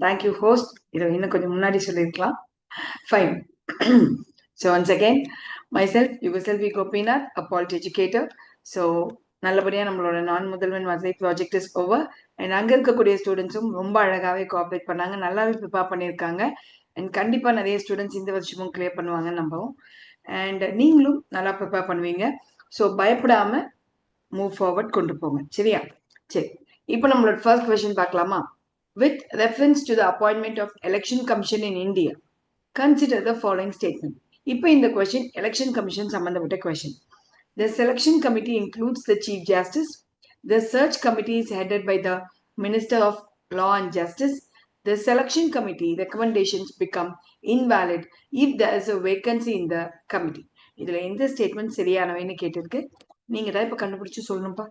Thank you host. இதை இன்னும் கொஞ்சம் முன்னாடி சொல்லியிருக்கலாம். Fine. So once again myself Yugaselvi Gopinath, a polity educator. So நல்லபடியாக நம்மளோட நான் முதல்வன் வசதி ப்ராஜெக்ட் இஸ் ஓவர். அண்ட் அங்கே இருக்கக்கூடிய ஸ்டூடெண்ட்ஸும் ரொம்ப அழகாகவே கோஆப்ரேட் பண்ணாங்க, நல்லாவே ப்ரிப்பேர் பண்ணியிருக்காங்க. அண்ட் கண்டிப்பாக நிறைய ஸ்டூடெண்ட்ஸ் இந்த வருஷமும் கிளியர் பண்ணுவாங்கன்னு நம்பவும். அண்ட் நீங்களும் நல்லா ப்ரிப்பேர் பண்ணுவீங்க. ஸோ பயப்படாமல் மூவ் ஃபார்வர்ட் கொண்டு போங்க, சரியா? சரி, இப்போ நம்மளோட ஃபர்ஸ்ட் கொஸ்டின் பார்க்கலாமா? With reference to the appointment of Election Commission in India, consider the following statement. இப்போ இந்த question Election Commission சம்பந்தப்பட்ட question. The selection committee includes the Chief Justice. The search committee is headed by the Minister of Law and Justice. The selection committee recommendations become invalid if there is a vacancy in the committee. இதுல எந்த statement சரியானவைன்னு கேட்டிருக்கு. நீங்க தான் இப்ப கண்டுபிடிச்சு சொல்லணும்ப்பா.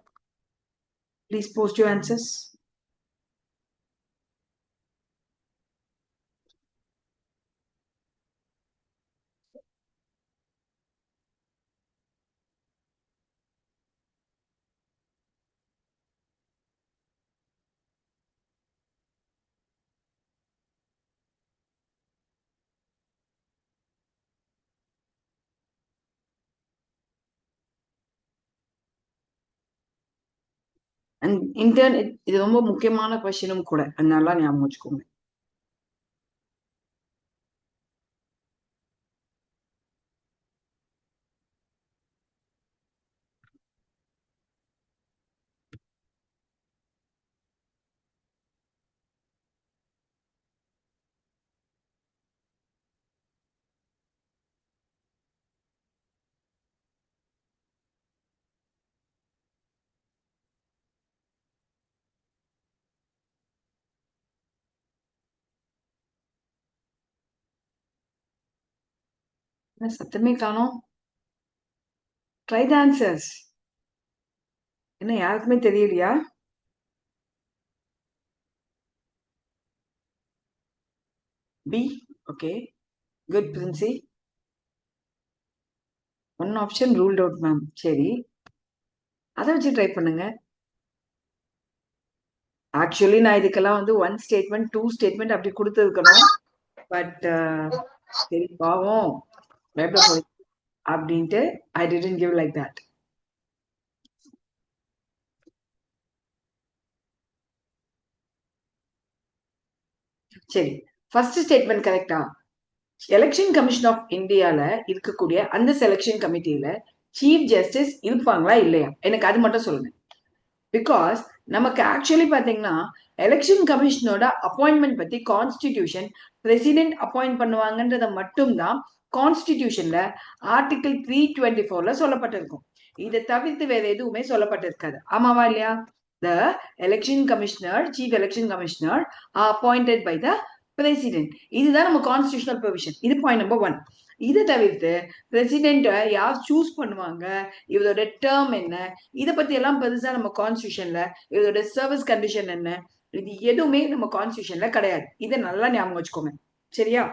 Please post your answers. And intern இது ரொம்ப முக்கியமான கொஸ்டினும் கூட, அதனால ஞாபகம் வச்சுக்கோங்க. சத்தமே காணோம். Try the answers. என்ன யாருக்குமே தெரியலையா? பி. ஓகே, குட் பிரின்சி. One option ruled out ma'am. சரி, அதை வச்சு ட்ரை பண்ணுங்க. ஆக்சுவலி நான் இதுக்கெல்லாம் வந்து 1 ஸ்டேட்மெண்ட் 2 ஸ்டேட்மெண்ட் அப்படி கொடுத்துருக்கணும். பட் சரி பாவம் பயப்பட போய் அப்படின்ட்டு I didn't give like that. சரி, ஃபர்ஸ்ட் ஸ்டேட்மெண்ட் கரெக்டா? எலெக்ஷன் கமிஷன் ஆஃப் இந்தியால இருக்கக்கூடிய அந்த செலெக்ஷன் கமிட்டியில சீஃப் ஜஸ்டிஸ் இருப்பாங்களா இல்லையா, எனக்கு அது மட்டும் சொல்லுங்க. பிகாஸ் நமக்கு ஆக்சுவலி பாத்தீங்கன்னா எலெக்ஷன் கமிஷனோட அப்பாயின்மெண்ட் பத்தி கான்ஸ்டிடியூஷன் பிரசிடென்ட் அப்பாயிண்ட் பண்ணுவாங்கன்றத மட்டும்தான் கான்ஸ்டிடியூஷன்ல ஆர்டிகிள் 324ல சொல்லப்பட்டிருக்கும். இதை தவிர்த்து வேற எதுவுமே சொல்லப்பட்டிருக்காது. ஆமாவா இல்லையா? The election commissioner, chief election commissioner appointed by the president. இதுதான் நம்ம கான்ஸ்டிடியூஷனல் ப்ரொவிஷன். இது பாயிண்ட் நம்பர் 1. இதை தவிர்த்து பிரசிடென்ட்டை யார் சூஸ் பண்ணுவாங்க, இவரோட டேர்ம் என்ன, இதை பத்தி எல்லாம் பெருசா நம்ம கான்ஸ்டியூஷன்ல இதோட சர்வீஸ் கண்டிஷன் என்ன, இது எதுவுமே நம்ம கான்ஸ்டியூஷன்ல கிடையாது. இதை நல்லா ஞாபகம் வச்சுக்கோங்க, சரியா?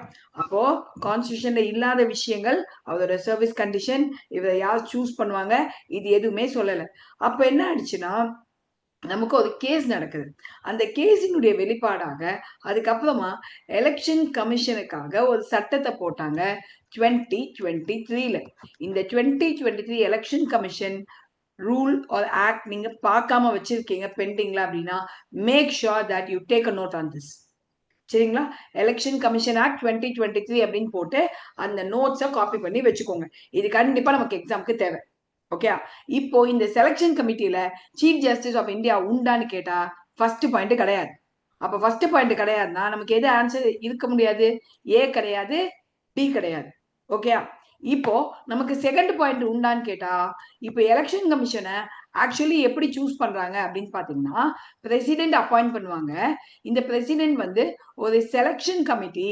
அப்போ கான்ஸ்டியூஷன்ல இல்லாத விஷயங்கள், அவரோட சர்வீஸ் கண்டிஷன், இவரை யார் சூஸ் பண்ணுவாங்க, இது எதுவுமே சொல்லல. அப்ப என்ன ஆயிடுச்சுன்னா நமக்கு ஒரு கேஸ் நடக்குது. அந்த கேஸினுடைய வெளிப்பாடாக அதுக்கப்புறமா எலெக்ஷன் கமிஷனுக்காக ஒரு சட்டத்தை போட்டாங்க 2023ல. இந்த 2023 election commission rule or act நீங்க பார்க்காம வச்சிருக்கீங்க பெண்டிங்ல அப்படின்னா make sure that you take a note on this, சரிங்களா? எலெக்ஷன் கமிஷன் ஆக்ட் 2023 அப்படின்னு போட்டு அந்த நோட்ஸை காப்பி பண்ணி வச்சுக்கோங்க. இது கண்டிப்பா நமக்கு எக்ஸாமுக்கு தேவை. ஓகே, இப்போ இந்த செலெக்ஷன் கமிட்டியில சீஃப் ஜஸ்டிஸ் ஆஃப் இந்தியா உண்டான்னு கேட்டா ஃபர்ஸ்ட் பாயிண்ட் கிடையாது. அப்ப ஃபர்ஸ்ட் பாயிண்ட் கிடையாதுன்னா நமக்கு எது ஆன்சர் இருக்க முடியாது? ஏ கிடையாது, பி கிடையாது. ஓகே, இப்போ நமக்கு செகண்ட் பாயிண்ட் உண்டான்னு கேட்டா, இப்போ எலெக்ஷன் கமிஷனை ஆக்சுவலி எப்படி சூஸ் பண்றாங்க அப்படின்னு பாத்தீங்கன்னா பிரசிடென்ட் அப்பாயிண்ட் பண்ணுவாங்க. இந்த பிரசிடென்ட் வந்து ஒரு செலெக்ஷன் கமிட்டி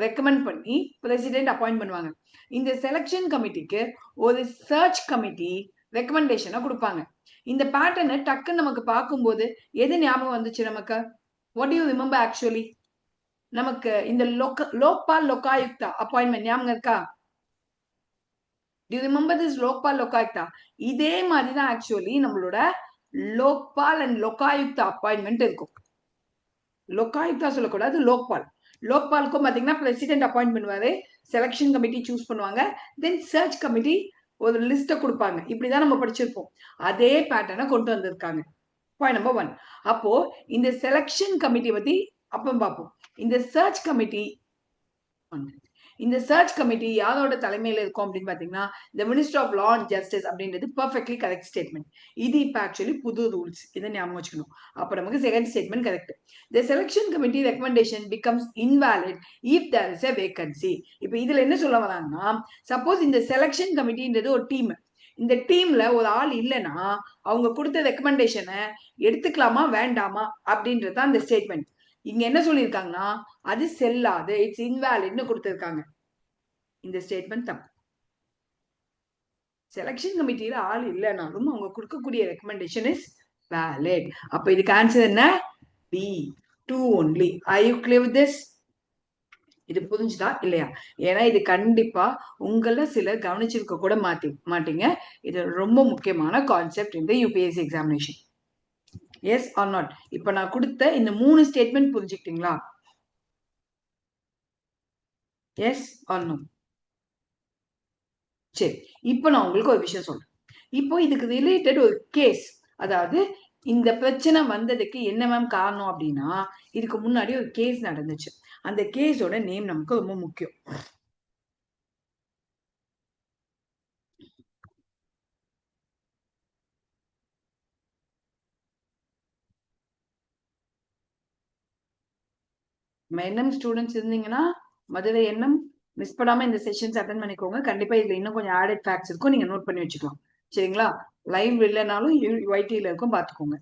ரெக்கமெண்ட் பண்ணி பிரசிடென்ட் அப்பாயிண்ட் பண்ணுவாங்க. இந்த செலெக்ஷன் கமிட்டிக்கு ஒரு சர்ச் கமிட்டி ரெக்கமெண்டேஷனை கொடுப்பாங்க. இந்த பேட்டர்னை டக்குன்னு நமக்கு பார்க்கும்போது எது ஞாபகம் வந்துச்சு நமக்கு? What you remember actually? நமக்கு இந்த லோக்பால் லோகாயுக்தா அப்பாயின்மெண்ட் ஞாபகம் இருக்கா? To you remember this Lokpal Lokayukta? இதே மாதிரி தான் ஆக்சுவலி நம்மளோட லோக்பால் அண்ட் லோகாயுக்தா அப்பாயின்மெண்ட் இருக்கும். லோகாயுக்தா சொல்லக்கூடாது, லோக்பால். லோக்பாலுக்கும் பாத்தீங்கன்னா பிரசிடென்ட் அப்பாயிண்ட் பண்ணுவாரு, செலக்ஷன் கமிட்டி சூஸ் பண்ணுவாங்க, தென் சர்ச் கமிட்டி ஒரு லிஸ்ட கொடுப்பாங்க. இப்படிதான் நம்ம படிச்சிருப்போம். அதே பேட்டர்னை கொண்டு வந்திருக்காங்க. Point number 1. அப்போ இந்த செலக்ஷன் கமிட்டி பத்தி அப்புறம் பார்ப்போம். இந்த சர்ச் கமிட்டி யாரோட தலைமையில இருக்கும் அப்படின்னு பாத்தீங்கன்னா, இந்த minister of law and justice அப்படின்றது பர்ஃபெக்ட்லி கரெக்ட் ஸ்டேட்மெண்ட். இது இப்ப ஆக்சுவலி புது ரூல்ஸ், இதை ஞாபகம் வச்சுக்கணும். அப்ப நமக்கு second statement correct. The selection committee recommendation becomes invalid if there is a vacancy. இப்ப இதுல என்ன சொல்ல வராங்கன்னா, சப்போஸ் இந்த செலக்ஷன் கமிட்டின்றது ஒரு டீம், இந்த டீம்ல ஒரு ஆள் இல்லைன்னா அவங்க கொடுத்த ரெக்கமெண்டேஷனை எடுத்துக்கலாமா வேண்டாமா அப்படின்றது அந்த ஸ்டேட்மெண்ட். இங்க என்ன சொல்லியிருக்காங்கன்னா, அது செல்லாது, இட்ஸ் இன்வாலிட்னு கொடுத்திருக்காங்க. இந்த ஸ்டேட்மெண்ட் தப்பு. செலக்ஷன் கமிட்டியில ஆள் இல்லைனாலும் அவங்க கொடுக்கக்கூடிய ரெக்கமெண்டேஷன் இஸ் வேலிட். அப்ப இதுக்கு ஆன்சர் என்ன? B 2 only. Are you clear with this? இது புரிஞ்சுதா இல்லையா? ஏன்னா இது கண்டிப்பா உங்கள சிலர் கவனிச்சிருக்க கூட மாட்டீங்க. இது ரொம்ப முக்கியமான கான்செப்ட் இந்த UPSC examination. Yes or not? இப்ப நான் கொடுத்த இந்த 3 ஸ்டேட்மெண்ட் புரிஞ்சுக்கிட்டீங்களா? Yes or no? சரி, இப்போ நான் உங்களுக்கு ஒரு விஷயம் சொல்றேன். இப்போ இதுக்கு ரிலேட்டட் ஒரு கேஸ், அதாவது இந்த பிரச்சனை வந்ததுக்கு என்ன மேம் காரணம் அப்படின்னா, இதுக்கு முன்னாடி ஒரு கேஸ் நடந்துச்சு. அந்த கேஸோட நேம் நமக்கு ரொம்ப முக்கியம். என்எம் ஸ்டூடெண்ட்ஸ் இருந்தீங்கன்னா மதுரை எண்ணம் மிஸ் பண்ணாம இந்த செஷன்ஸ் அட்டன் பண்ணிக்கோங்க. கண்டிப்பா இதுல இன்னும் கொஞ்சம் ஆடட் ஃபேக்ட்ஸ் இருக்கும், நீங்க நோட் பண்ணி வச்சுக்கலாம். சரிங்களா? லைவ் இல்லைனாலும் YT-ல இருக்கும், பாத்துக்கோங்க.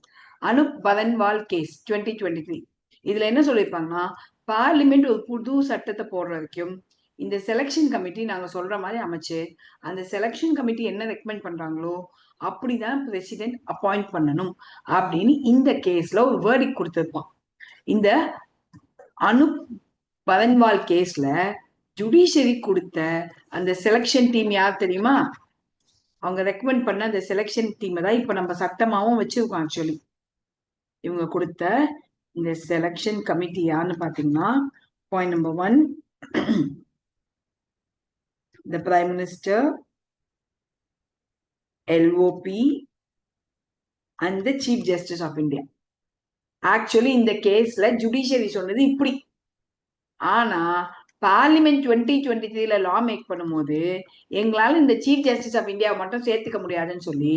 அனுப் பலன்வால் கேஸ் 2023. இதுல என்ன சொல்லியிருப்பாங்கன்னா, பார்லிமெண்ட் ஒரு புது சட்டத்தை போடுற வரைக்கும் இந்த செலக்ஷன் கமிட்டி நாங்க சொல்ற மாதிரி அமைச்சு, அந்த செலக்ஷன் கமிட்டி என்ன ரெக்கமெண்ட் பண்றாங்களோ அப்படிதான் பிரசிடென்ட் அப்பாயிண்ட் பண்ணணும் அப்படின்னு இந்த கேஸ்ல ஒரு வேர்டிக் கொடுத்திருப்பான். இந்த அனுப் பலன்வால் கேஸ்ல ஜுடிஷியரி கொடுத்த அந்த செலக்ஷன் டீம் யார் தெரியுமா? அவங்க ரெக்கமெண்ட் பண்ண அந்த செலக்ஷன் டீம் தான் இப்ப நம்ம சட்டமாவும் வச்சிருக்கோம். ஆக்சுவலி இவங்க கொடுத்த இந்த செலக்ஷன் கமிட்டி யாருன்னு பாத்தீங்கன்னா, point number 1, the Prime Minister, LOP and the Chief Justice of India. Actually இந்த கேஸ்ல ஜுடிஷியரி சொன்னது இப்படி. ஆனா பார்லிமெண்ட் 2023ல லா மேக் பண்ணும்போது எங்களால இந்த சீஃப் ஜஸ்டிஸ் ஆஃப் இந்தியாவை மட்டும் சேர்த்துக்க முடியாதுன்னு சொல்லி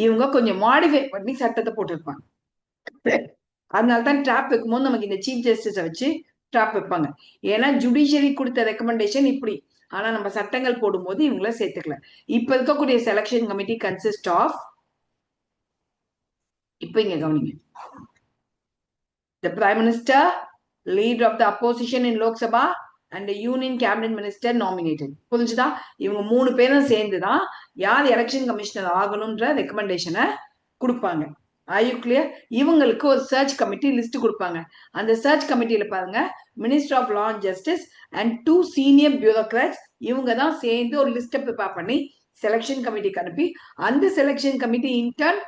இவங்க கொஞ்சம் மாடிஃபை பண்ணி சட்டத்தை போட்டிருப்பாங்க. அதனால்தான் டிராப் வைக்கும்போது நமக்கு இந்த சீஃப் ஜஸ்டிஸை வச்சு டிராப் வைப்பாங்க. ஏன்னா ஜுடிஷியரி கொடுத்த ரெக்கமெண்டேஷன் இப்படி, ஆனா நம்ம சட்டங்கள் போடும்போது இவங்கள சேர்த்துக்கல. இப்ப இருக்கக்கூடிய செலக்ஷன் கமிட்டி கன்சிஸ்ட் ஆஃப், இப்ப இங்க கவனிங்க, the Prime Minister, leader of the opposition in Lok Sabha and the Union Cabinet Minister nominated. புரிஞ்சுதா? இவங்க 3 பேரும் சேர்ந்துதான் யார் எலெக்ஷன் கமிஷனர் ஆகணும்ன்ற ரெக்கமெண்டேஷனை கொடுப்பாங்க. Are you clear? இவங்களுக்கு ஒரு சர்ச் கமிட்டி லிஸ்ட் கொடுப்பாங்க. அந்த சர்ச் கமிட்டியில பாருங்க, minister of law and justice and 2 senior bureaucrats இவங்க தான் சேர்ந்து ஒரு லிஸ்ட்டை ப்ரிப்பேர் பண்ணி செலக்ஷன் கமிட்டிக்கு அனுப்பி அந்த செலக்ஷன் கமிட்டி இன்டர்ன்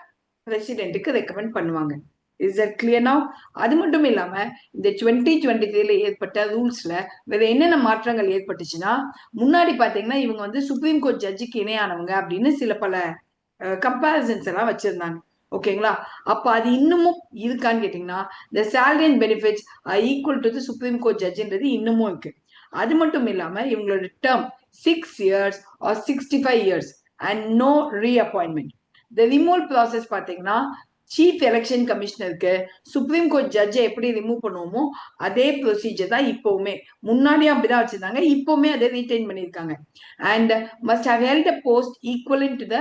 பிரசிடென்ட்டுக்கு ரெக்கமெண்ட் பண்ணுவாங்க. Is that clear now? அது மட்டும் இல்லாம இந்த 2023ல ஏற்பட்ட ரூல்ஸ்ல வேற என்னென்ன மாற்றங்கள் ஏற்பட்டுச்சுன்னா, முன்னாடி பாத்தீங்கன்னா இவங்க வந்து சுப்ரீம் கோர்ட் ஜட்ஜுக்கு இணையானவங்க அப்படின்னு சில பல கம்பேரிசன்ஸ் எல்லாம் வச்சிருந்தாங்க. ஓகேங்களா? அப்ப அது இன்னமும் இருக்கான்னு கேட்டீங்கன்னா, the salary and benefits are equal to the Supreme Court judgeன்றது இன்னமும் இருக்கு. அது மட்டும் இல்லாம இவங்களோட term 6 years or 65 years and no reappointment. the removal process பாத்தீங்கன்னா, சீஃப் எலெக்ஷன் கமிஷனருக்கு சுப்ரீம் கோர்ட் ஜட்ஜை எப்படி ரிமூவ் பண்ணுவோமோ அதே ப்ரொசீஜர் தான் இப்பவுமே. முன்னாடியும் அப்படிதான் வச்சிருந்தாங்க, இப்பவுமே அதை ரீடைன் பண்ணிருக்காங்க. And must have held a post equivalent to the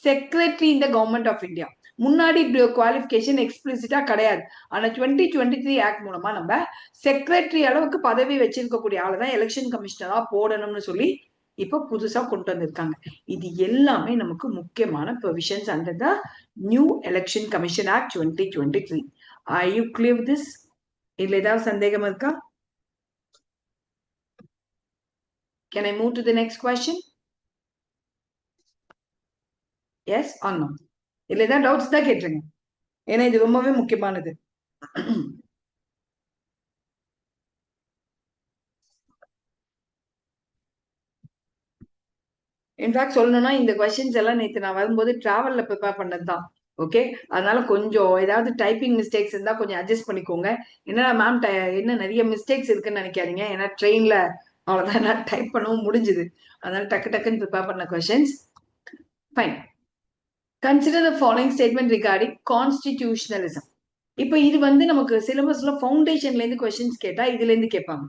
secretary in the government of India. முன்னாடி குவாலிபிகேஷன் எக்ஸ்பிளிசிட்டா கிடையாது. ஆனா 2023 ஆக்ட் மூலமா நம்ம செக்ரட்டரி அளவுக்கு பதவி வச்சிருக்கக்கூடிய ஆளு தான் எலெக்ஷன் கமிஷனரா போடணும்னு சொல்லி இப்ப புதுசா கொண்டு வந்திருக்காங்க. இது எல்லாமே நமக்கு முக்கியமான provisions under the new election commission act 2023. Are you clear with this? இதுல ஏதாவது சந்தேகம் இருக்கா? Can I move to the next question? Yes or no? இதுல ஏதாவது டவுட்ஸ் தான் கேட்டுருங்க, ஏன்னா இது ரொம்பவே முக்கியமானது. இன்ஃபேக்ட் சொல்லணும்னா இந்த கொஸ்டின்ஸ் எல்லாம் நேற்று நான் வரும்போது டிராவல்ல ப்ரிப்பேர் பண்ணது தான். ஓகே, அதனால கொஞ்சம் ஏதாவது டைப்பிங் மிஸ்டேக்ஸ் இருந்தா கொஞ்சம் அட்ஜஸ்ட் பண்ணிக்கோங்க. என்னடா மேம் என்ன நிறைய மிஸ்டேக்ஸ் இருக்குன்னு நினைக்காதீங்க. ஏன்னா ட்ரெயின்ல அவ்வளவுதான் நான் டைப் பண்ணவும் முடிஞ்சுது. அதனால டக்கு டக்குன்னு ப்ரிப்பேர் பண்ண questions. Fine. Consider the following statement regarding constitutionalism. இப்போ இது வந்து நமக்கு சிலபஸ்ல ஃபவுண்டேஷன்ல இருந்து கொஸ்டின்ஸ் கேட்டா இதுல இருந்து கேட்பாங்க.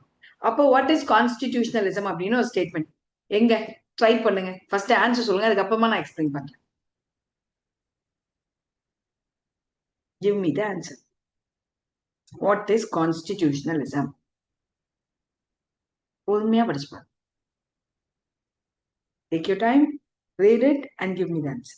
அப்போ வாட் இஸ் கான்ஸ்டிடியூஷனலிசம் அப்படின்னு ஒரு ஸ்டேட்மெண்ட். எங்க ட்ரை பண்ணுங்க. ஃபர்ஸ்ட் ஆன்சர் சொல்லுங்க, அதுக்கப்புறமா நான் எக்ஸ்பிளைன் பண்றேன். Give me the answer. What is constitutionalism? பொறுமையா படிச்சு பாருங்க. Take your time, read it and give me the answer.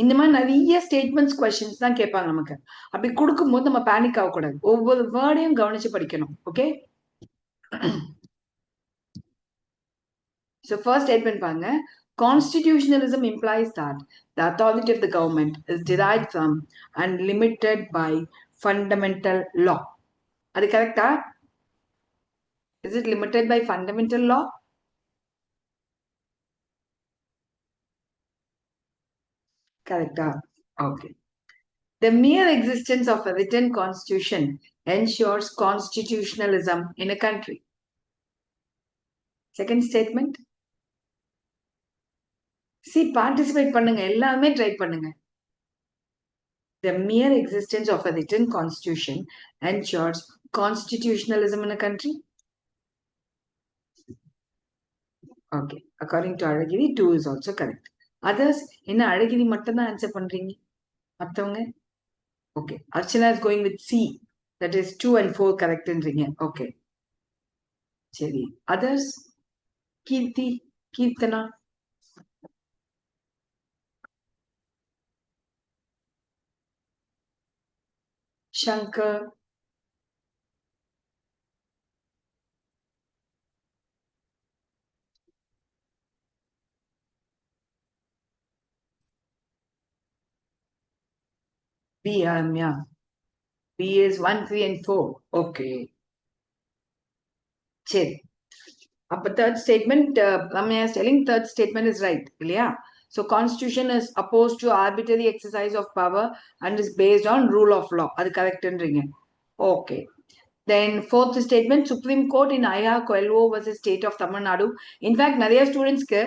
இந்த மாதிரி நிறைய ஸ்டேட்மெண்ட்ஸ் கொஸ்டின்ஸ் தான் கேட்பாங்க நமக்கு. அப்படி கொடுக்கும்போது நம்ம பேனிக் ஆகக்கூடாது. ஒவ்வொரு வேர்டையும் கவனிச்சு படிக்கணும். ஓகே, so first statement பாருங்க. Constitutionalism implies that the authority of the government is derived from and limited by fundamental law. அது கரெக்டா? Is it limited by fundamental law? Correcta? Okay. The mere existence of a written constitution ensures constitutionalism in a country. Second statement. See, participate பண்ணுங்க, எல்லாமே try பண்ணுங்க. The mere existence of a written constitution ensures constitutionalism in a country. Okay, according to Alagiri, 2 is also correct. Others, என்ன அழகிரி மட்டும் தான் answer பண்றீங்க? மத்தவங்க? Okay, Archana is going with C. That is 2 and 4 correctன்றீங்க. Okay. சரி. Others? Kirti, Kirtana. Shankar. B, yeah. B is 1, 3 and 4. Okay. சரி. அப்ப third statement, Ramya is telling third statement is right. இல்லையா? So constitution is opposed to arbitrary exercise of power and is based on rule of law. அது கரெக்ட்ன்றீங்க. Okay. Then fourth statement, Supreme Court in Ayya Coelho versus State of Tamil Nadu. In fact, நிறைய ஸ்டூடெண்ட்ஸ்க்கு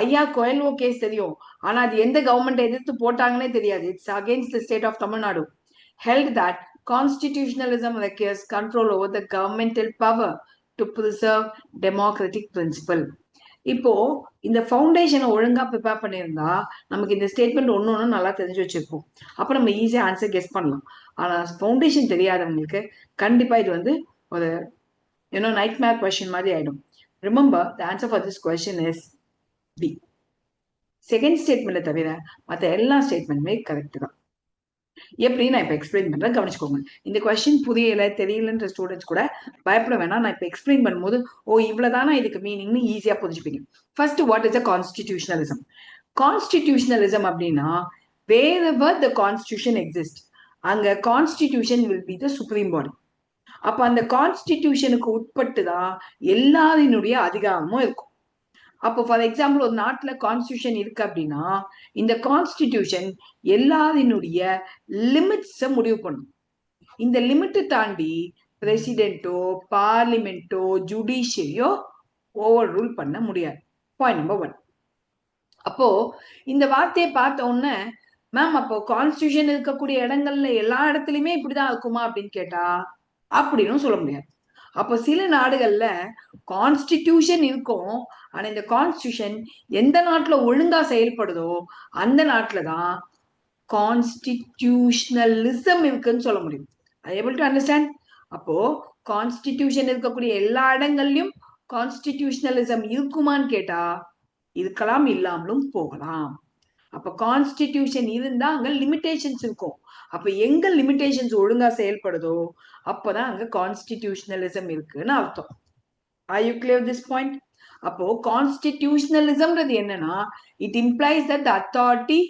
ஐயா கோயல்வோ case தெரியும். ஆனா அது எந்த government எதிர்த்து போட்டாங்கன்னே தெரியாது. It's against the state of Tamil Nadu. Held that constitutionalism requires control over the governmental power to preserve democratic principle. இப்போ இந்த ஃபவுண்டேஷனை ஒழுங்கா ப்ரிப்பேர் பண்ணியிருந்தா நமக்கு இந்த ஸ்டேட்மெண்ட் ஒன்று ஒன்று நல்லா தெரிஞ்சு வச்சிருப்போம். அப்போ நம்ம ஈஸியாக ஆன்சர் கெஸ் பண்ணலாம். ஆனால் ஃபவுண்டேஷன் தெரியாதவங்களுக்கு கண்டிப்பா இது வந்து ஒரு நைட் மேர் கொஸ்டின் மாதிரி ஆயிடும். Remember the answer for this question is B. செகண்ட் ஸ்டேட்மெண்ட்டை தவிர மற்ற எல்லா ஸ்டேட்மெண்ட்டுமே கரெக்ட் தான். எப்படி நான் இப்போ எக்ஸ்பிளைன் பண்றேன், கவனிச்சுக்கோங்க. இந்த கொஸ்டின் புரியல தெரியலன்ற ஸ்டூடெண்ட்ஸ் கூட பயப்பட வேணாம். நான் இப்போ எக்ஸ்பிளைன் பண்ணும்போது இவ்வளவுதானா இதுக்கு மீனிங்னு ஈஸியா புரிஞ்சுப்பீங்க. First, what is a constitutionalism? Constitutionalism அப்படின்னா wherever the constitution exists, அங்க constitution will be the supreme body. அப்ப அந்த கான்ஸ்டிடியூஷனுக்கு உட்பட்டு தான் எல்லாரினுடைய அதிகாரமும் இருக்கும். அப்போ ஃபார் எக்ஸாம்பிள் ஒரு நாட்டுல கான்ஸ்டியூஷன் இருக்கு அப்படின்னா இந்த கான்ஸ்டிடியூஷன் எல்லாரினுடைய லிமிட்ஸை முடிவு பண்ணும். இந்த லிமிட்டை தாண்டி பிரசிடென்ட்டோ பார்லிமெண்டோ ஜுடிஷியரியோ ஓவர் ரூல் பண்ண முடியாது. Point number 1. அப்போ இந்த வார்த்தையை பார்த்த உடனே மேம் அப்போ கான்ஸ்டியூஷன் இருக்கக்கூடிய இடங்கள்ல எல்லா இடத்துலயுமே இப்படிதான் இருக்குமா அப்படின்னு கேட்டா அப்படின்னு சொல்ல முடியாது. அப்போ சில நாடுகள்ல கான்ஸ்டிடியூஷன் இருக்கும், ஆனா இந்த கான்ஸ்டிடியூஷன் எந்த நாட்டுல ஒழுங்கா செயல்படுதோ அந்த நாட்டுலதான் கான்ஸ்டிடியூஷனலிசம் இருக்குன்னு சொல்ல முடியும். ஐ ஏபிள் டு அண்டர்ஸ்டாண்ட்? அப்போ கான்ஸ்டிடியூஷன் இருக்கக்கூடிய எல்லா இடங்கள்லயும் கான்ஸ்டிடியூஷனலிசம் இருக்குமான்னு கேட்டா இருக்கலாம், இல்லாமலும் போகலாம். அப்ப கான்ஸ்டிடியூஷன் இருந்தா அங்க லிமிடேஷன்ஸ் இருக்கும். அப்ப எங்க லிமிடேஷன்ஸ் ஒழுங்கா செயல்படுதோ அப்பதான் அங்க கான்ஸ்டிடியூஷனலிசம் இருக்குன்னு அர்த்தம். Are you clear with this point? அப்போ கான்ஸ்டிடியூஷனலிசம்ன்றது என்னன்னா, it implies that the authority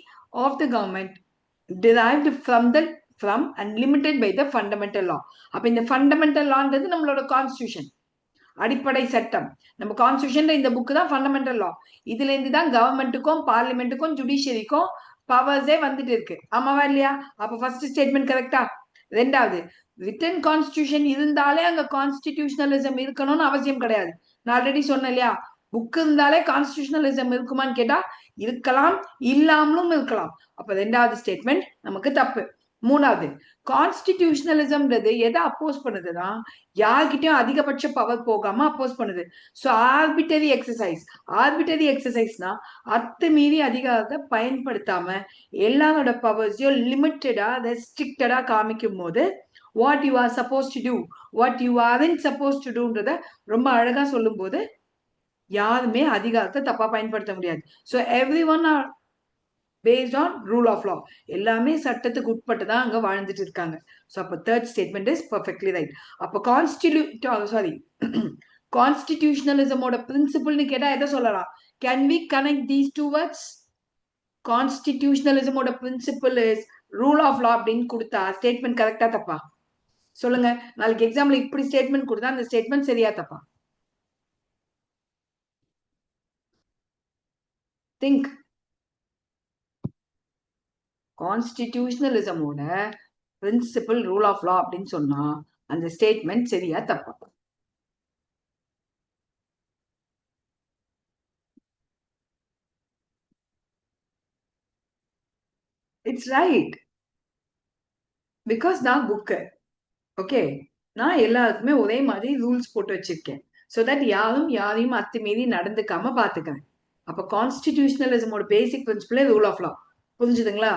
of the government derived from and limited by the fundamental law. அப்ப இந்த fundamental lawன்றது நம்மளோட கான்ஸ்டிடியூஷன், அடிப்படை சட்டம். நம்ம கான்ஸ்டிடியூஷன் இந்த புக் தான் ஃபண்டமெண்டல் லா. இதுல இருந்து தான் கவர்மெண்ட்டுக்கும் பார்லிமெண்ட்டுக்கும் ஜுடிஷியரிக்கும் பவர்ஸே வந்துட்டு இருக்கு. ஆமாவா இல்லையா? அப்ப ஃபர்ஸ்ட் ஸ்டேட்மெண்ட் கரெக்டா? ரெண்டாவது, ரிட்டன் கான்ஸ்டிடியூஷன் இருந்தாலே அங்க கான்ஸ்டிடியூஷனலிசம் இருக்கணும்னு அவசியம் கிடையாது. நான் ஆல்ரெடி சொன்னேன் இல்லையா, புக் இருந்தாலே கான்ஸ்டிடியூஷனலிசம் இருக்குமான்னு கேட்டா இருக்கலாம், இல்லாமலும் இருக்கலாம். அப்ப ரெண்டாவது ஸ்டேட்மெண்ட் நமக்கு தப்பு. மூணாவது, கான்ஸ்டிடியூஷனலிசம்ன்றது எதை அப்போஸ் பண்ணுதுன்னா, யார்கிட்டயும் அதிகபட்ச பவர் போகாம அப்போஸ் பண்ணுது. So arbitrary exercise. ஆர்பிட்டரி எக்ஸசைஸ்னா அத்துமீறி அதிகாரத்தை பயன்படுத்தாம எல்லாரோட பவர்ஸையும் லிமிட்டடா ரெஸ்ட்ரிக்டடா காமிக்கும் போது what you are suppose to do, what you aren't suppose to டூன்றத ரொம்ப அழகா சொல்லும் போது யாருமே அதிகாரத்தை தப்பா பயன்படுத்த முடியாது. So every one are based on rule of law. எல்லாமே சட்டத்துக்கு உட்பட்டு தான் அங்க வாழ்ந்துட்டு இருக்காங்க. ஸோ அப்போ third statement is perfectly right. அப்போ கான்ஸ்டிடியூஷனலிசமோட பிரின்சிபிள்னு கேட்டா எதை சொல்லலாம்? Can we connect these two words? கான்ஸ்டிடியூஷனலிசமோட principle is rule of law அப்படின்னு கொடுத்தா ஸ்டேட்மெண்ட் கரெக்டா தப்பா? சொல்லுங்க. நாளைக்கு எக்ஸாம்ல இப்படி ஸ்டேட்மெண்ட் கொடுத்தா அந்த ஸ்டேட்மெண்ட் சரியா தப்பா? திங்க். கான்ஸ்டிடியூஷனலிசமோட பிரின்சிபல் ரூல் ஆஃப் லா அப்படின்னு சொன்னா அந்த ஸ்டேட்மெண்ட் சரியா தப்பா? It's right. பிகாஸ் நான் புக்கு, ஓகே, நான் எல்லாருக்குமே ஒரே மாதிரி ரூல்ஸ் போட்டு வச்சிருக்கேன். ஸோ தட் யாரும் யாரையும் அத்துமீறி நடந்துக்காம பாத்துக்கிறேன். அப்ப கான்ஸ்டிடியூஷனலிசமோட basic principle rule of law. புரிஞ்சுதுங்களா?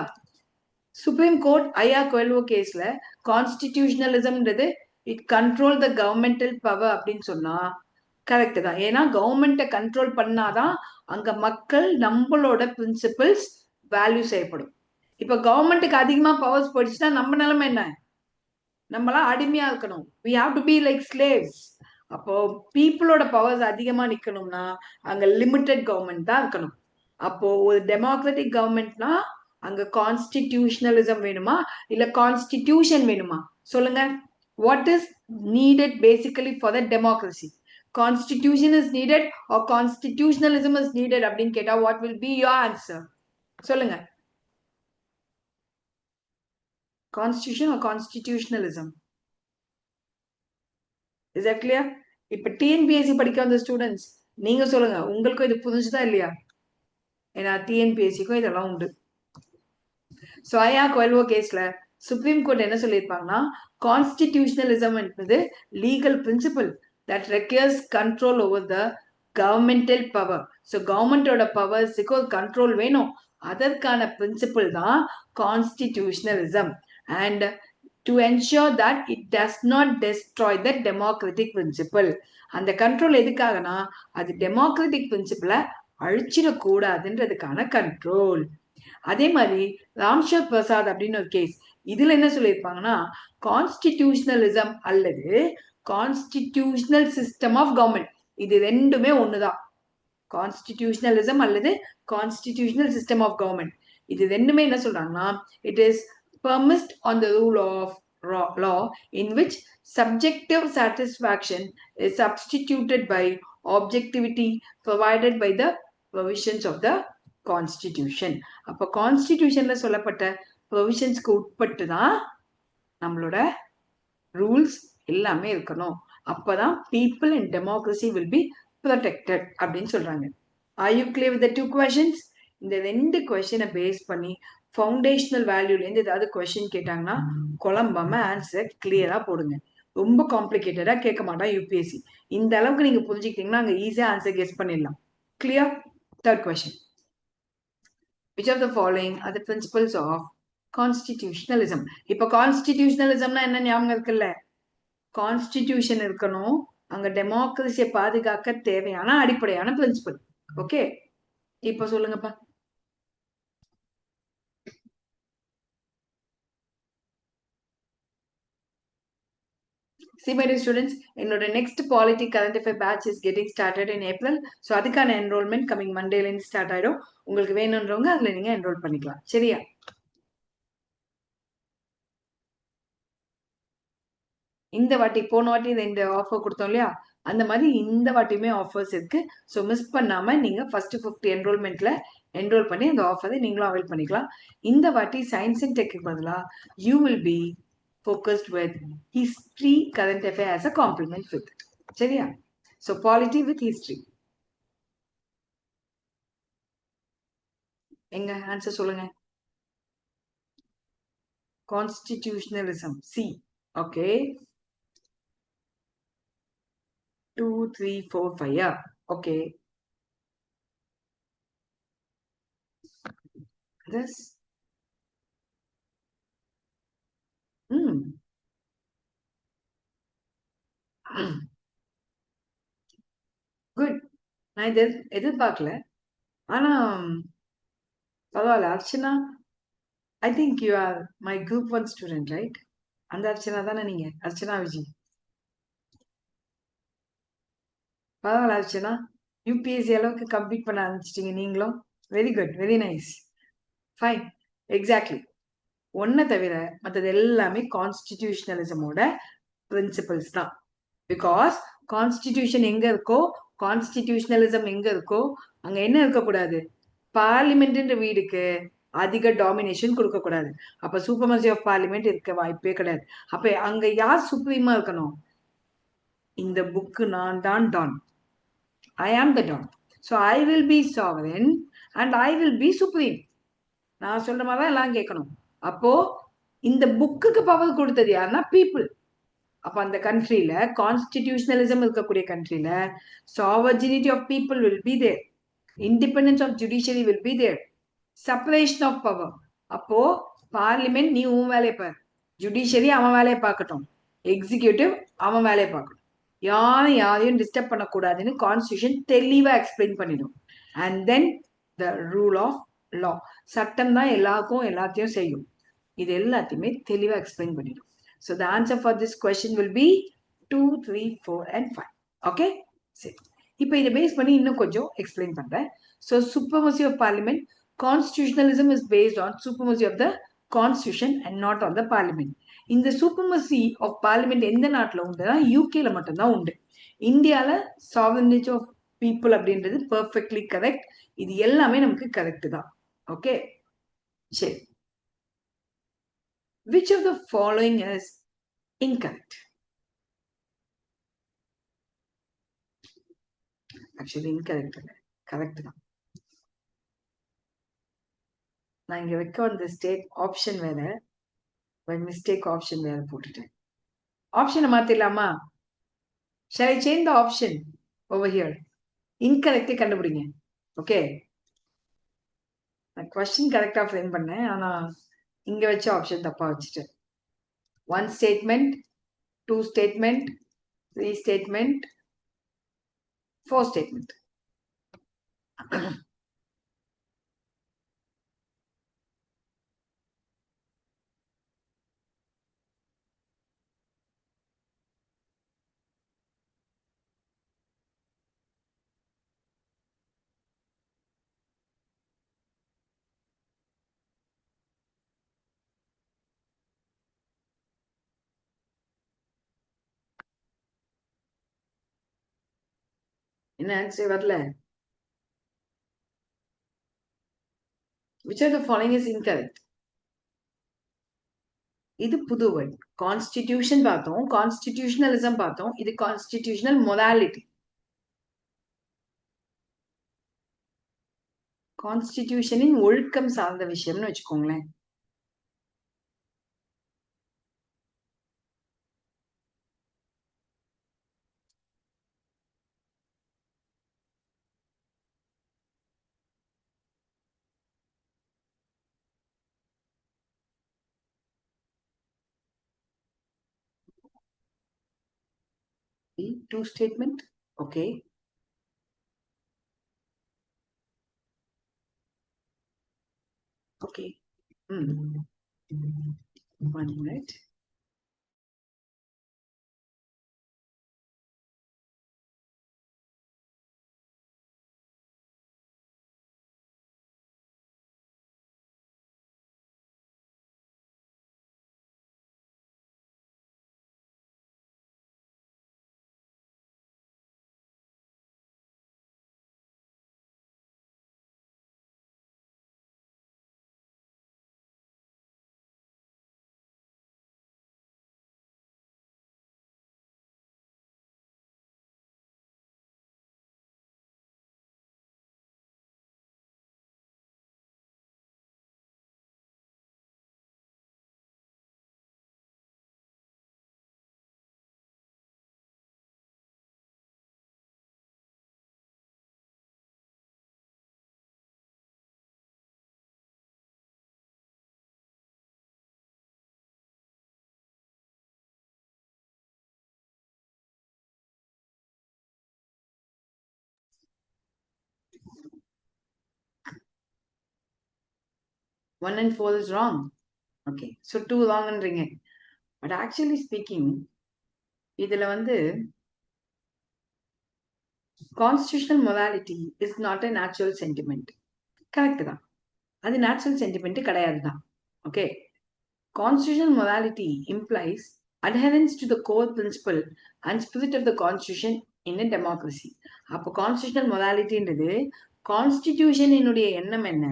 சுப்ரீம் கோர்ட் ஐயா கொல்வோ கேஸ்ல கான்ஸ்டிடியூஷனலிசம்ன்றது it control the governmental power அப்படின்னு சொன்னா கரெக்ட் தான். ஏன்னா கவர்மெண்ட்டை கண்ட்ரோல் பண்ணாதான் அங்க மக்கள் நம்மளோட பிரின்சிபிள்ஸ் வேல்யூ செய்யப்படும். இப்ப கவர்மெண்ட்டுக்கு அதிகமா பவர்ஸ் போயிடுச்சுன்னா நம்ம நிலைமை என்ன? நம்மளாம் அடிமையா இருக்கணும். we have to be like slaves. அப்போ பீப்புளோட பவர்ஸ் அதிகமா நிக்கணும்னா அங்க லிமிட்டட் கவர்மெண்ட் தான் இருக்கணும். அப்போ ஒரு டெமோக்ராட்டிக் கவர்மெண்ட்னா அங்க கான்ஸ்டிடியூஷனலிசம் வேணுமா இல்ல கான்ஸ்டிடியூஷன் வேணுமா? சொல்லுங்க. What is needed basically for the democracy? Constitution is needed or constitutionalism is needed அப்படின்னு கேட்டா what will be your answer? சொல்லுங்க. Constitution or constitutionalism? Is that clear? இப்ப டிஎன்பிஎஸ்சி படிக்க வந்த ஸ்டூடெண்ட்ஸ் நீங்க சொல்லுங்க, உங்களுக்கும் இது புரிஞ்சுதா இல்லையா? ஏன்னா டிஎன்பிஎஸ்சிக்கும் இதெல்லாம் உண்டு. ஸோ ஐயா கொல்வோ கேஸ்ல சுப்ரீம் கோர்ட் என்ன சொல்லியிருப்பாங்கன்னா, கான்ஸ்டிடியூஷனலிசம் என்பது legal principle that requires control over the governmental power. So கவர்மெண்டோட பவர்ஸுக்கு ஒரு கண்ட்ரோல் வேணும். அதற்கான பிரின்சிபல் தான் constitutionalism. And to ensure that it does not destroy the democratic principle. அந்த கண்ட்ரோல் எதுக்காகனா அது டெமோக்ராட்டிக் பிரின்சிபிளை அழிச்சிடக்கூடாதுன்றதுக்கான கண்ட்ரோல். அதே மாதிரி ராம்ஷர் பிரசாத் அப்படின்னு ஒரு கேஸ், இதுல என்ன சொல்லியிருப்பாங்கன்னா, கான்ஸ்டிடியூஷனலிசம் அல்லது கான்ஸ்டிடியூஷனல் சிஸ்டம் ஆஃப் கவர்மெண்ட், இது ரெண்டுமே ஒண்ணுதான். கான்ஸ்டிடியூஷனலிசம் அல்லது கான்ஸ்டிடியூஷனல் சிஸ்டம் ஆஃப் கவர்மெண்ட், இது ரெண்டுமே என்ன சொல்றாங்கன்னா, it is premised on the rule of law in which subjective satisfaction is substituted by objectivity provided by the provisions of the constitution. அப்ப கான்ஸ்டிடியூஷன்ல சொல்லப்பட்ட ப்ரொவிஷன்ஸ்க்கு உட்பட்டு தான் நம்மளோட ரூல்ஸ் எல்லாமே இருக்கணும். அப்பதான் people and democracy will be protected அப்படின்னு சொல்றாங்க. Are you clear with the two questions? இந்த ரெண்டு கொஸ்டினை பேஸ் பண்ணி ஃபவுண்டேஷனல் வேல்யூலேருந்து ஏதாவது கொஸ்டின் கேட்டாங்கன்னா குழம்பாம ஆன்சர் கிளியரா போடுங்க. ரொம்ப காம்ப்ளிகேட்டடா கேட்க மாட்டா யூபிஎஸ்சி. இந்த அளவுக்கு நீங்க புரிஞ்சுக்கிட்டீங்கன்னா அங்க ஈஸியா ஆன்சர் கெஸ் பண்ணிடலாம். Clear? Third question. which of the following are the principles of constitutionalism? இப்ப கான்ஸ்டிடியூஷனலிசம்னா என்ன ஞாபகம் இருக்குல்ல? கான்ஸ்டிடியூஷன் இருக்கணும், அங்க டெமோக்ரஸியை பாதுகாக்க தேவையான அடிப்படையான பிரின்சிபல். ஓகே, இப்ப சொல்லுங்கப்பா. See, my dear students, என்னோட next polity current affair batch is getting started in April. So அதுக்கான enrollment coming Mondayல இருந்து ஸ்டார்ட் ஆயிடும். உங்களுக்கு வேணும்ன்றவங்க அதுல நீங்க enroll பண்ணிக்கலாம். சரியா? இந்த வாட்டி போன வாட்டி இந்த ஆஃபர் கொடுத்தோம் இல்லையா, அந்த மாதிரி இந்த வாட்டியுமே ஆஃபர்ஸ் இருக்கு. ஸோ மிஸ் பண்ணாம நீங்க ஃபர்ஸ்ட் 50 என்ரோல்மெண்ட்ல என்ரோல் பண்ணி அந்த ஆஃபரை நீங்களும் அவைல் பண்ணிக்கலாம். இந்த வாட்டி சயின்ஸ் அண்ட் டெக்கு பதிலா you will be focused with history current affair as a complement with it. சரியா? So polity with history. எங்க ஆன்சர் சொல்லுங்க. Constitutionalism. C. Okay. 2, 3, 4, 5. Yeah. Okay. This. Hmm. Good. நான் எதிர்பார்க்கல. ஆனா பரவாயில்ல. Archana, I think you are my group 1 student, right? அந்த அர்ச்சனா தானே நீங்க? அர்ச்சனா விஜய். பரவாயில்ல அர்ச்சனா. யூபிஎஸ்சி அளவுக்கு கம்ப்ளீட் பண்ண ஆரம்பிச்சிட்டீங்க நீங்களும். Very good, very nice. Fine. Exactly. ஒன்ன தவிர மற்றது எல்லாமே கான்ஸ்டிடியூஷனலிசமோட பிரின்சிபல்ஸ் தான். பிகாஸ் கான்ஸ்டிடியூஷன் எங்க இருக்கோ, கான்ஸ்டிடியூஷனலிசம் எங்க இருக்கோ, அங்க என்ன இருக்கக்கூடாது? பார்லிமெண்ட்ன்ற வீடுக்கு அதிக டாமினேஷன் கொடுக்க கூடாது. அப்ப சூப்பர்மசி ஆஃப் பார்லிமெண்ட் இருக்க வாய்ப்பே கிடையாது. அப்ப அங்க யார் சுப்ரீமா இருக்கணும்? இந்த புக்கு நான் தான் don. I am the don. So I will be sovereign and I will be supreme. நான் சொல்ற மாதிரி தான் எல்லாம் கேட்கணும். அப்போ இந்த புக்குக்கு பவர் கொடுத்தது யாருன்னா பீப்புள். அப்ப அந்த கண்ட்ரியில கான்ஸ்டிடியூஷனலிசம் இருக்கக்கூடிய கண்ட்ரியில sovereignty of people will be there. Independence of judiciary will be there. Separation of power. அப்போ பார்லிமெண்ட் நீ உன் வேலையை பாரு, ஜுடிஷியரி அவன் வேலையை பார்க்கட்டும், எக்ஸிக்யூட்டிவ் அவன் வேலையை பார்க்கணும். யாரும் யாரையும் டிஸ்டர்ப் பண்ணக்கூடாதுன்னு கான்ஸ்டியூஷன் தெளிவா எக்ஸ்பிளைன் பண்ணிடும். And then the rule of law. சட்டம் தான் எல்லாருக்கும் எல்லாத்தையும் செய்யும். இது எல்லாத்தையுமே தெளிவா எக்ஸ்பிளைன் பண்ணிடும். So the answer for this question will be 2, 3, 4 and 5. Okay, சரி. இப்போ இதை பேஸ் பண்ணி இன்னும் கொஞ்சம் எக்ஸ்பிளைன் பண்றேன். So supremacy of parliament. Constitutionalism is based on supremacy of the constitution and not on the parliament. இந்த supremacy of parliament எந்த நாட்டில் உண்டுனா யூகேல மட்டும்தான் உண்டு. இந்தியால sovereignty of people அப்படின்றது perfectly correct. இது எல்லாமே நமக்கு கரெக்ட் தான். ஓகே, சரி. Which of the following is incorrect? Actually incorrect இல்ல, கரெக்ட் தான். நான் இங்க வைக்க வந்த ஸ்டேட் ஆப்ஷன் வேற, பை மிஸ்டேக் ஆப்ஷன் வேற போட்டுட்டேன். ஆப்ஷனை மாத்திடலாமா? Shall I change the option over here? Incorrect கண்டுபிடிங்க. ஓகே, நான் கொஸ்டின் கரெக்டா ஃப்ரேம் பண்ணேன், ஆனா இங்க வச்ச ஆப்ஷன் தப்பா வச்சுட்டேன். 1 statement, 2 statement, 3 statement, 4 statement. என்ன ஆன்சர் வரல? Which of the following is incorrect? இது புது வேர்ட். கான்ஸ்டிடியூஷன் பார்த்தோம், கான்ஸ்டிடியூஷனலிசம் பார்த்தோம், இது கான்ஸ்டிடியூஷனல் மொராலிட்டி. கான்ஸ்டிடியூஷனின் ஒழுக்கம் சார்ந்த விஷயம்னு வச்சுக்கோங்களேன். Two statement. Okay. Okay. 1 minute. 1 and 4 is wrong. Okay, so 2 wrongன்றீங்க. But actually speaking, இதுல வந்து constitutional morality is not a natural sentiment. Correct தான். அது நேச்சுரல் சென்டிமெண்ட் கிடையாது தான். Okay, constitutional morality implies adherence to the core principle and spirit of the constitution in a democracy. அப்போ constitutional moralityன்றது கான்ஸ்டிடியூஷனுடைய எண்ணம் என்ன,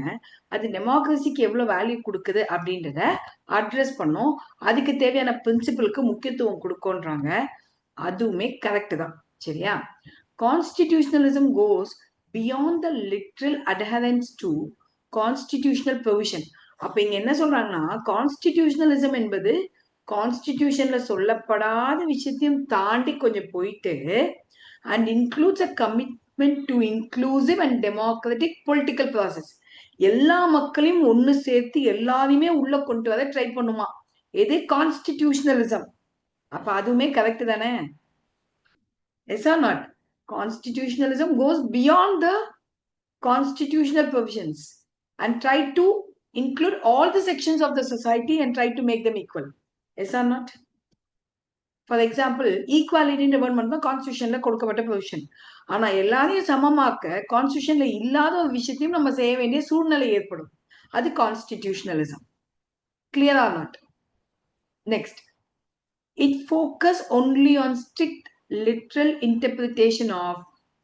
அது டெமோக்ரஸிக்கு எவ்வளவு வேல்யூ கொடுக்குது அப்படின்றத அட்ரஸ் பண்ணும். அதுக்கு தேவையான பிரின்சிபிளுக்கு முக்கியத்துவம் கொடுக்கோன்றாங்க. அதுவுமே கரெக்ட் தான். சரியா? Constitutionalism goes beyond the literal adherence to constitutional provision. அப்ப இங்க என்ன சொல்றாங்கன்னா, கான்ஸ்டிடியூஷனலிசம் என்பது கான்ஸ்டிடியூஷன்ல சொல்லப்படாத விஷயத்தையும் தாண்டி கொஞ்சம் போயிட்டு and includes a commitment to inclusive and democratic political process. எல்லா மக்களையும் ஒண்ணு சேர்த்து எல்லாரையுமே உள்ள கொண்டு வர ட்ரை பண்ணுமா. எது? கான்ஸ்டிடியூஷனலிசம். அப்ப அதுவுமே கரெக்ட் தானே? Yes or not? Constitutionalism goes beyond the constitutional provisions and try to include all the sections of the society and try to make them equal. Yes or not? For example, equality in the constitution கொடுக்கப்பட்ட provision. ஆனா எல்லாரையும் சமமாக்க கான்ஸ்டிடியூஷன்ல இல்லாத ஒரு விஷயத்தையும் நம்ம செய்ய வேண்டிய சூழ்நிலை ஏற்படும். அது கான்ஸ்டிடியூஷனலிசம். Clear or not? Next, it focus only on strict literal interpretation of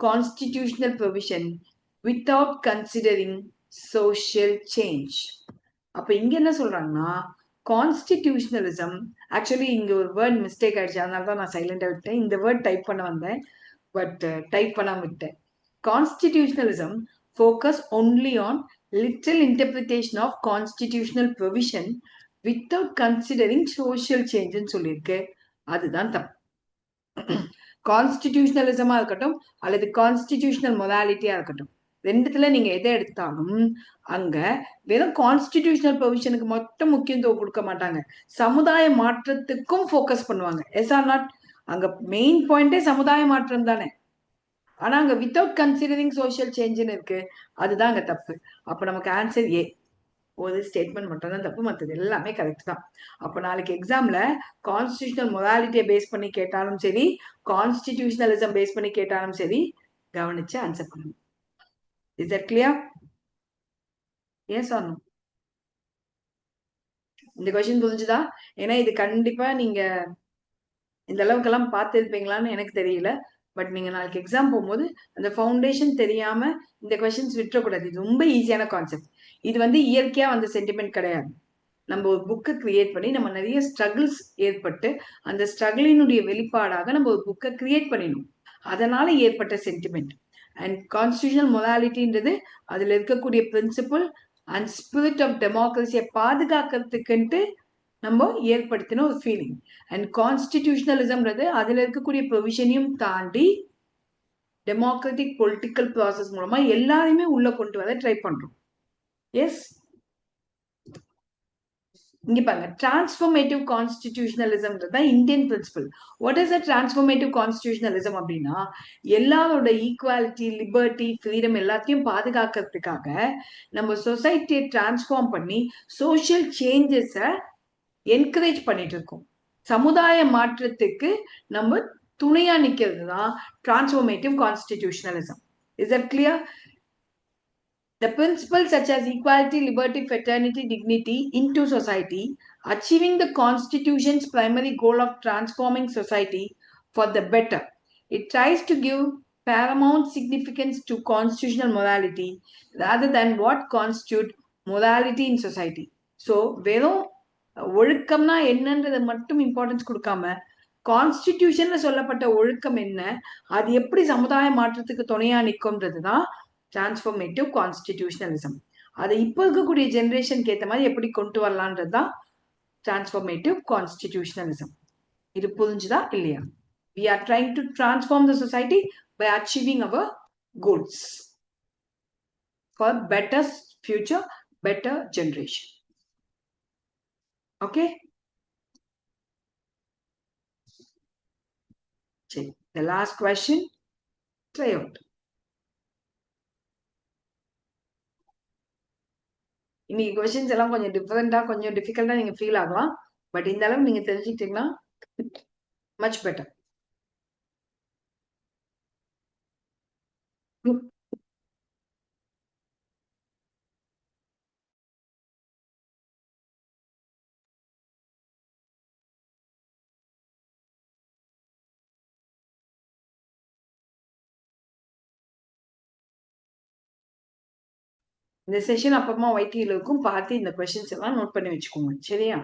constitutional provision without considering social change. அப்ப இங்க என்ன சொல்றாங்கன்னா, கான்ஸ்டிடியூஷனலிசம் ஆக்சுவலி இங்க ஒரு வேர்ட் மிஸ்டேக் ஆயிடுச்சு, அதனால தான் நான் சைலண்டா விட்டேன். இந்த வேர்ட் டைப் பண்ண வந்தேன், பட் டைப் பண்ணாம விட்டேன். கான்ஸ்டிடியூஷனலிசம் focus only on literal interpretation of constitutional provision without considering social change ன்னு சொல்லியிருக்கு. அதுதான் தப்பு. கான்ஸ்டிடியூஷனலிசமா இருக்கட்டும் அல்லது கான்ஸ்டிடியூஷனல் மொராலிட்டியா இருக்கட்டும், ரெண்டுத்துல நீங்க எதை எடுத்தாலும் அங்க வெறும் கான்ஸ்டிடியூஷனல் ப்ரொவிஷனுக்கு மட்டும் முக்கியத்துவம் கொடுக்க மாட்டாங்க, சமுதாய மாற்றத்துக்கும் ஃபோக்கஸ் பண்ணுவாங்க. Yes or not? அங்க மெயின் பாயிண்டே சமுதாய மாற்றம் தானே. ஆனா அங்க வித்தவுட் கன்சிடரிங் சோசியல் சேஞ்சுன்னு இருக்கு. அதுதான் அங்க தப்பு. அப்ப நமக்கு ஆன்சர் ஏ. ஒரு ஸ்டேட்மெண்ட் மட்டும் தான் தப்பு, மற்றது எல்லாமே கரெக்ட் தான். அப்போ நாளைக்கு எக்ஸாம்ல கான்ஸ்டிடியூஷனல் மொராலிட்டியை பேஸ் பண்ணி கேட்டாலும் சரி, கான்ஸ்டிடியூஷனலிசம் பேஸ் பண்ணி கேட்டாலும் சரி, கவனிச்சு ஆன்சர் பண்ணணும். Is that clear? Yes or no? இந்த கொஸ்டின் புரிஞ்சுதா? ஏன்னா இது கண்டிப்பா நீங்க இந்த அளவுக்கெல்லாம் பார்த்துருப்பீங்களான்னு எனக்கு தெரியல. பட் நீங்க நாளைக்கு எக்ஸாம் போகும்போது அந்த ஃபவுண்டேஷன் தெரியாம இந்த கொஸ்டின்ஸ் விட்டுறக்கூடாது. இது ரொம்ப ஈஸியான கான்செப்ட். இது வந்து இயற்கையா வந்த சென்டிமெண்ட் கிடையாது. நம்ம ஒரு புக்கை கிரியேட் பண்ணி நம்ம நிறைய ஸ்ட்ரகிள்ஸ் ஏற்பட்டு அந்த ஸ்ட்ரகிளினுடைய வெளிப்பாடாக நம்ம ஒரு புக்கை கிரியேட் பண்ணிடணும். அதனால ஏற்பட்ட சென்டிமெண்ட். அண்ட் கான்ஸ்டிடியூஷனல் மொராலிட்டின்றது அதுல இருக்கக்கூடிய பிரின்சிபிள் அண்ட் ஸ்பிரிட் ஆஃப் டெமோக்ரஸியை பாதுகாக்கிறதுக்குன்ட்டு நம்ம ஏற்படுத்தின ஒரு ஃபீலிங். அண்ட் கான்ஸ்டிடியூஷனலிசம்ன்றது அதுல இருக்கக்கூடிய ப்ரொவிஷனையும் தாண்டி டெமோக்ராட்டிக் பொலிட்டிக்கல் ப்ராசஸ் மூலமா எல்லாரையுமே உள்ள கொண்டு வர ட்ரை பண்றோம். எஸ், இங்க பாருங்க, டிரான்ஸ்ஃபர்மேட்டிவ் கான்ஸ்டிடியூஷனலிசம் தான் Indian principle. What is the transformative constitutionalism அப்படின்னா, எல்லாரோட ஈக்குவாலிட்டி, லிபர்ட்டி, ஃப்ரீடம் எல்லாத்தையும் பாதுகாக்கிறதுக்காக நம்ம சொசைட்டியை டிரான்ஸ்ஃபார்ம் பண்ணி சோசியல் சேஞ்சஸை என்கரேஜ் பண்ணிட்டு இருக்கோம். சமுதாய மாற்றத்துக்கு நம்ம துணையா நிக்கிறது தான் transformative constitutionalism. Is that clear? The principles such as equality, liberty, fraternity, dignity into society, achieving the Constitution's primary goal of transforming society for the better. It tries to give paramount significance to constitutional morality rather than what constitutes morality in society. So, வெறும் ஒழுக்கம்னா என்னன்றதை மட்டும் importance கொடுக்காம கான்ஸ்டிடியூஷன்ல சொல்லப்பட்ட ஒழுக்கம் என்ன, அது எப்படி சமுதாய மாற்றத்துக்கு துணையா நிற்கும்ன்றது தான் டிரான்ஸ்ஃபர்மேட்டிவ் கான்ஸ்டிடியூஷனலிசம். அதை இப்போ இருக்கக்கூடிய ஜெனரேஷனுக்கு ஏற்ற மாதிரி எப்படி கொண்டு வரலான்றது தான் டிரான்ஸ்ஃபர்மேட்டிவ் கான்ஸ்டிடியூஷனலிசம். இது புரிஞ்சுதா இல்லையா? We are trying to transform the society by achieving our goals for better future, better generation. Okay? The last question, try out. இன்னைக்கு கொஸ்டின்ஸ் எல்லாம் கொஞ்சம் டிஃபரெண்டா, கொஞ்சம் டிஃபிகல்ட்டா நீங்க ஃபீல் ஆகலாம். பட் இந்த அளவு நீங்க தெரிஞ்சுக்கிட்டீங்கன்னா மச் பெட்டர். இந்த செஷன் அப்புறமா ஒய்டில இருக்கும். பார்த்து இந்த கொஸ்டின்ஸ் எல்லாம் நோட் பண்ணி வச்சுக்கோங்க. சரியா?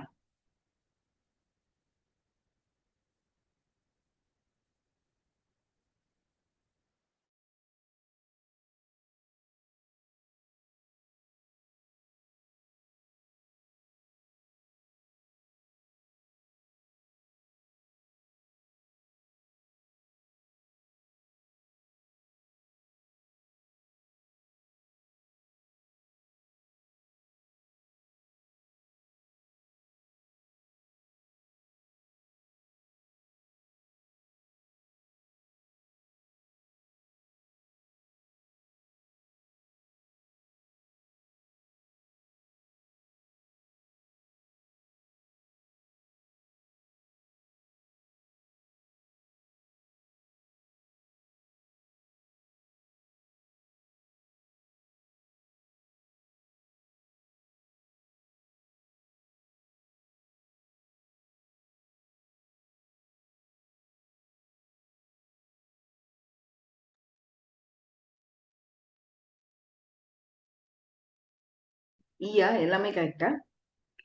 ஈயா எல்லாமே கரெக்டா?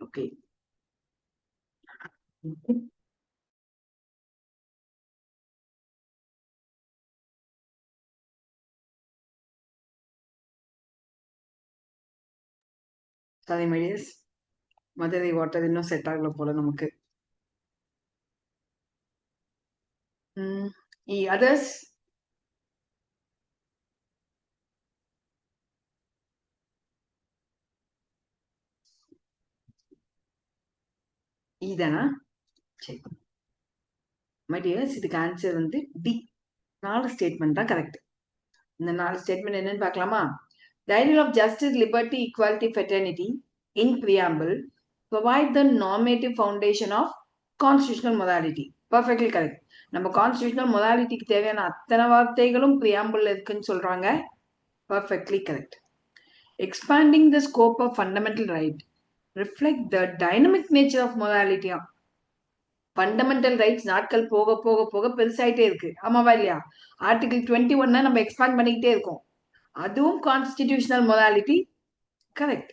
Okay. Sorry my tears. Madurai water இன்னும் செட் ஆகல போல நமக்கு. அதர்ஸ்? இதானா? சரி. மை டியர்ஸ், இதுக்கு ஆன்சர் வந்து டி. 4 ஸ்டேட்மெண்ட் தான் கரெக்ட். இந்த 4 ஸ்டேட்மெண்ட் என்னன்னு பார்க்கலாமா? The ideal of justice, liberty, equality, fraternity in preamble provide the normative foundation of constitutional morality. Perfectly correct. நம்ம கான்ஸ்டியூஷனல் மொராலிட்டிக்கு தேவையான அத்தனை வார்த்தைகளும் பிரியாம்பிள் இருக்குன்னு சொல்றாங்க. Perfectly correct. Expanding the scope of fundamental right reflect the dynamic nature of morality. Fundamental rights நாட்கள் போக போக போக பெருசாயிட்டே இருக்கு. ஆமாவா இல்லையா? ஆர்டிகிள் 21 நம்ம எக்ஸ்பேண்ட் பண்ணிக்கிட்டே இருக்கோம். அதுவும் கான்ஸ்டிடியூஷனல் மொராலிட்டி கரெக்ட்.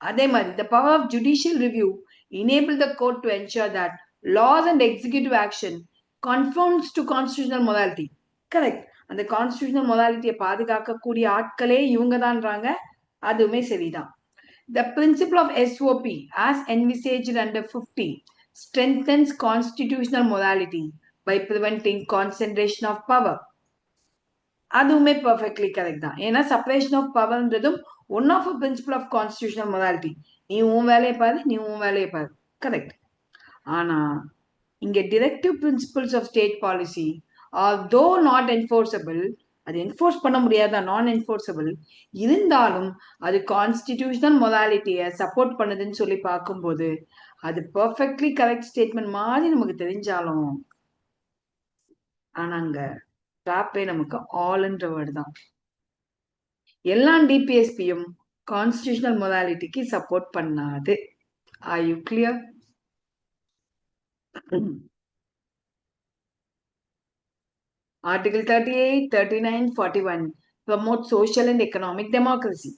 அதே மாதிரி the power of judicial review enable the court to ensure that laws and executive action conforms to constitutional morality. Correct. அந்த கான்ஸ்டிடியூஷனல் மொராலிட்டியை பாதுகாக்கக்கூடிய ஆட்களே இவங்க தான்றாங்க. அதுவுமே சரிதான். The principle of SOP as envisaged under 50 strengthens constitutional morality by preventing concentration of power. அதுவுமே perfectly correct தான். ஏன்னா separation of பவர்ன்றதும் one of a principle of constitutional morality. நீ உன் வேலையை பாரு, நீ உன் வேலையை பாரு. கரெக்ட். ஆனா இங்க directive principles of state policy are though not enforceable, அது என்ஃபோர்ஸ் பண்ண முடியாத நான் என்ஃபோர்ஸபிள் இருந்தாலும் அது கான்ஸ்டிடியூஷனல் மொராலிட்டியை சப்போர்ட் பண்ணுதுன்னு சொல்லி பார்க்கும்போது அது பெர்ஃபெக்ட்லி கரெக்ட் ஸ்டேட்மெண்ட் மாதிரி நமக்கு தெரிஞ்சாலும் ஆனாங்க ட்ராப்பே நமக்கு ஆல்ன்ற வேர்டு தான். எல்லா டிபிஎஸ்பியும் கான்ஸ்டிடியூஷனல் மொராலிட்டிக்கு சப்போர்ட் பண்ணாது. Are you clear? Article 38, 39, 41 promote social and economic democracy.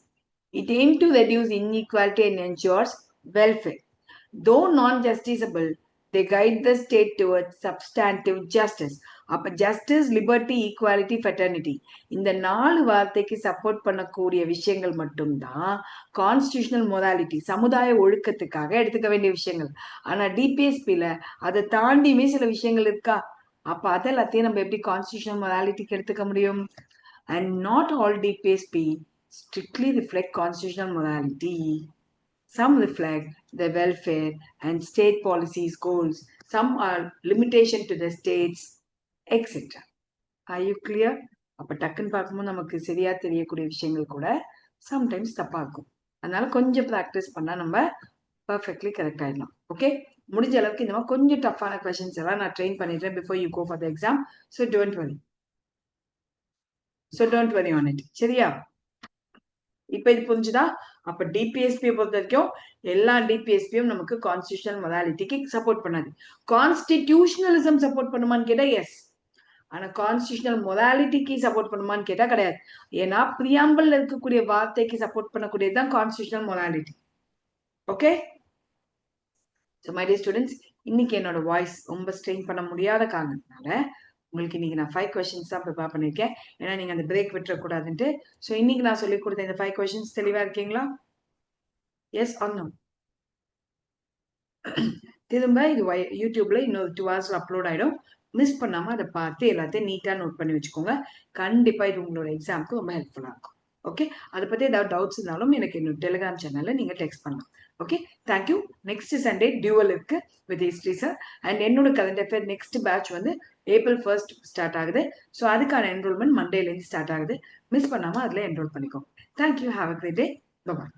It aims to reduce inequality and ensures welfare. Though non-justiciable, they guide the state towards substantive justice. அப்ப justice, liberty, equality, fraternity இந்த 4 வார்த்தைக்கு support பண்ணக்கூடிய விஷயங்கள் மட்டும்தான் constitutional morality, சமுதாய ஒழுக்கத்துக்காக எடுத்துக்க வேண்டிய விஷயங்கள். ஆனா டிபிஎஸ்பில அதை தாண்டியுமே சில விஷயங்கள் இருக்கா? அப்ப அதெல்லாத்தையும் நம்ம எப்படி கான்ஸ்டிடியூஷனல் மொராலிட்டிக்கு எடுத்துக்க முடியும்? And not all DPSP strictly reflect constitutional morality. Some reflect the welfare and state policies goals. Some are limitation to the states, etc. Are you clear? அப்ப டக்குன்னு பார்க்கும்போது நமக்கு சரியா தெரியக்கூடிய விஷயங்கள் கூட சம்டைம்ஸ் தப்பா இருக்கும். அதனால கொஞ்சம் ப்ராக்டிஸ் பண்ணா நம்ம பர்ஃபெக்ட்லி கரெக்ட் ஆயிடலாம். ஓகே, முடிஞ்ச அளவுக்கு இந்த மாதிரி கொஞ்சம் டஃப்பான கொஸ்டின்ஸ் எல்லாம் நான் ட்ரெயின் பண்ணிடுறேன் before you go for the exam. So don't worry on it. சரியா? இப்ப இது புரிஞ்சுதா? அப்ப டிபிஎஸ்பியை பொறுத்த வரைக்கும் எல்லா டிபிஎஸ்பியும் நமக்கு கான்ஸ்டிடியூஷனல் மொராலிட்டிக்கு சப்போர்ட் பண்ணாது. கான்ஸ்டிடியூஷனலிசம் சப்போர்ட் பண்ணுமான்னு கேட்டா எஸ். ஆனா கான்ஸ்டிடியூஷனல் மொராலிட்டிக்கு சப்போர்ட் பண்ணுமான்னு கேட்டா கிடையாது. ஏன்னா பிரியாம்பிள் இருக்கக்கூடிய வார்த்தைக்கு சப்போர்ட் பண்ணக்கூடியதுதான் constitutional morality. Okay, so my dear students, இன்னைக்கு என்னோட வாய்ஸ் ரொம்ப ஸ்ட்ரெயின் பண்ண முடியாத காரணத்தினால உங்களுக்கு இன்னைக்கு நான் 5 கொஸ்டின்ஸ் தான் ப்ரிப்பேர் பண்ணியிருக்கேன். ஏன்னா நீங்க அந்த பிரேக் விட்டுறக்கூடாதுன்ட்டு. ஸோ இன்னைக்கு நான் சொல்லி கொடுத்த இந்த 5 கொஸ்டின்ஸ் தெளிவா இருக்கீங்களா? Yes or no? திரும்ப இது யூடியூப்ல இன்னொரு 2 ஹவர்ஸ்ல அப்லோட் ஆயிடும். மிஸ் பண்ணாம அதை பார்த்து எல்லாத்தையும் நீட்டா நோட் பண்ணி வச்சுக்கோங்க. கண்டிப்பா இது உங்களோட எக்ஸாம்க்கு ரொம்ப ஹெல்ப்ஃபுல்லா இருக்கும். ஓகே, அதை பத்தி ஏதாவது டவுட்ஸ் இருந்தாலும் எனக்கு என்னோட டெலிகிராம் சேனல்ல நீங்க டெக்ஸ்ட் பண்ணலாம். Okay, thank you. Next Sunday duel இருக்கு வித் ஹிஸ்ட்ரி சார். அண்ட் என்னோட கரண்ட் அஃபேர் நெக்ஸ்ட் பேட்ச் வந்து April 1st ஸ்டார்ட் ஆகுது. ஸோ அதுக்கான என்ரோல்மெண்ட் மண்டேலேருந்து ஸ்டார்ட் ஆகுது. மிஸ் பண்ணாம அதுல என்ரோல் பண்ணிக்கோங்க. Thank you. Have a great day. Bye.